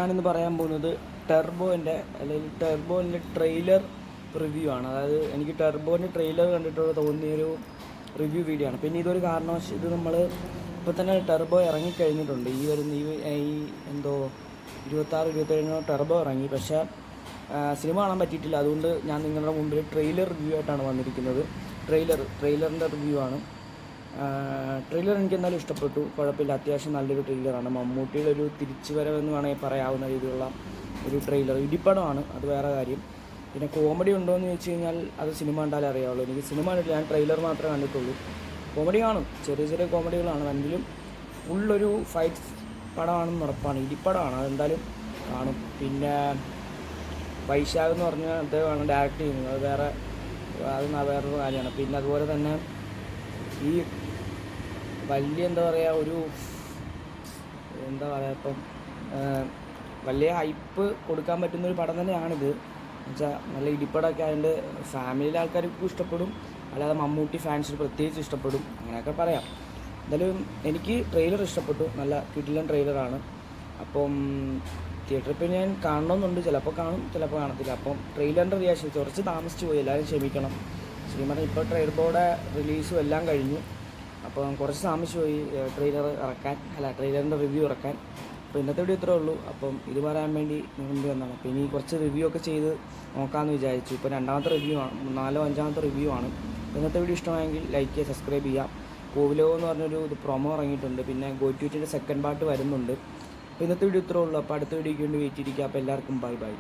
ഞാനിന്ന് പറയാൻ പോകുന്നത് ടെർബോൻ്റെ അല്ലെങ്കിൽ ടെർബോൻ്റെ ട്രെയിലർ റിവ്യൂ ആണ്. അതായത് എനിക്ക് ടെർബോൻ്റെ ട്രെയിലർ കണ്ടിട്ട് തോന്നിയൊരു റിവ്യൂ വീഡിയോ ആണ്. പിന്നെ ഇതൊരു കാരണവശാൽ ഇത് നമ്മൾ ഇപ്പോൾ തന്നെ ടെർബോ ഇറങ്ങിക്കഴിഞ്ഞിട്ടുണ്ട്. ഈ വരുന്ന ഈ എന്തോ 26-27 ടെർബോ ഇറങ്ങി. പക്ഷേ സിനിമ കാണാൻ പറ്റിയിട്ടില്ല. അതുകൊണ്ട് ഞാൻ നിങ്ങളുടെ മുമ്പിൽ ട്രെയിലർ റിവ്യൂ ആയിട്ടാണ് വന്നിരിക്കുന്നത്. ട്രെയിലറിൻ്റെ റിവ്യൂ ആണ്. ട്രെയിലർ എനിക്ക് എന്തായാലും ഇഷ്ടപ്പെട്ടു. കുഴപ്പമില്ല, അത്യാവശ്യം നല്ലൊരു ട്രെയിലറാണ്. മമ്മൂട്ടിയുടെ ഒരു തിരിച്ചുവരവെന്ന് വേണമെങ്കിൽ പറയാവുന്ന രീതിയിലുള്ള ഒരു ട്രെയിലർ. ഇടിപ്പടമാണ്, അത് വേറെ കാര്യം. പിന്നെ കോമഡി ഉണ്ടോ എന്ന് ചോദിച്ചു കഴിഞ്ഞാൽ അത് സിനിമ കണ്ടാലേ അറിയാവുള്ളൂ. എനിക്ക് സിനിമ കണ്ടിട്ടില്ല, ഞാൻ ട്രെയിലർ മാത്രമേ കണ്ടിട്ടുള്ളൂ. കോമഡി കാണും, ചെറിയ ചെറിയ കോമഡികളാണ്. എങ്കിലും ഫുള്ളൊരു ഫൈറ്റ് പടമാണെന്ന് ഉറപ്പാണ്. ഇടിപ്പടമാണ്, അതെന്തായാലും കാണും. പിന്നെ വൈശാഖ് എന്ന് പറഞ്ഞ അദ്ദേഹമാണ് ഡയറക്റ്റ് ചെയ്യുന്നത്. അത് വേറൊരു കാര്യമാണ്. പിന്നെ അതുപോലെ തന്നെ ഈ വലിയ എന്താ പറയുക ഇപ്പം വലിയ ഹൈപ്പ് കൊടുക്കാൻ പറ്റുന്നൊരു പടം തന്നെയാണിത്. എന്നുവെച്ചാൽ നല്ല ഇടിപ്പടമൊക്കെ ആയതുകൊണ്ട് ഫാമിലിയിലെ ആൾക്കാർക്കും ഇഷ്ടപ്പെടും, അല്ലാതെ മമ്മൂട്ടി ഫാൻസിന് പ്രത്യേകിച്ച് ഇഷ്ടപ്പെടും, അങ്ങനെയൊക്കെ പറയാം. എന്തായാലും എനിക്ക് ട്രെയിലർ ഇഷ്ടപ്പെട്ടു. നല്ല കിടിലൻ ട്രെയിലറാണ്. അപ്പം തിയേറ്ററിൽ പോയി ഞാൻ കാണണമെന്നുണ്ട്. ചിലപ്പോൾ കാണും, ചിലപ്പോൾ കാണത്തില്ല. അപ്പം ട്രെയിലറിൻ്റെ റിയാക്ഷൻ കുറച്ച് താമസിച്ച് പോയി, എല്ലാവരും ക്ഷമിക്കണം. ശരിക്കും ഇപ്പോൾ ട്രെയിലറുടെ റിലീസും എല്ലാം കഴിഞ്ഞു. അപ്പം കുറച്ച് താമസിച്ച് പോയി ട്രെയിലറിൻ്റെ റിവ്യൂ ഇറക്കാൻ. അപ്പോൾ ഇന്നത്തെ വീഡിയോ ഇത്രേ ഉള്ളൂ. അപ്പം ഇത് പറയാൻ വേണ്ടി മുൻപ് വന്നതാണ്. അപ്പോൾ ഇനി കുറച്ച് റിവ്യൂ ഒക്കെ ചെയ്ത് നോക്കാമെന്ന് വിചാരിച്ചു. ഇപ്പോൾ രണ്ടാമത്തെ റിവ്യൂ ആണ്, 4-5ാമത്തെ റിവ്യൂ ആണ്. ഇന്നത്തെ വീഡിയോ ഇഷ്ടമായെങ്കിൽ ലൈക്ക് ചെയ്യുക, സബ്സ്ക്രൈബ് ചെയ്യുക. കോവിലോ എന്ന് പറഞ്ഞൊരു പ്രൊമോ ഇറങ്ങിയിട്ടുണ്ട്. പിന്നെ ഗോറ്റ്യൂറ്റിൻ്റെ സെക്കൻഡ് പാർട്ട് വരുന്നുണ്ട്. അപ്പോൾ ഇന്നത്തെ വീഡിയോ ഇത്രേ ഉള്ളൂ. അപ്പോൾ അടുത്ത വീഡിയോയ്ക്ക് വേണ്ടി വെയിറ്റ് ചെയ്തിരിക്കുക. അപ്പോൾ എല്ലാവർക്കും ബൈ.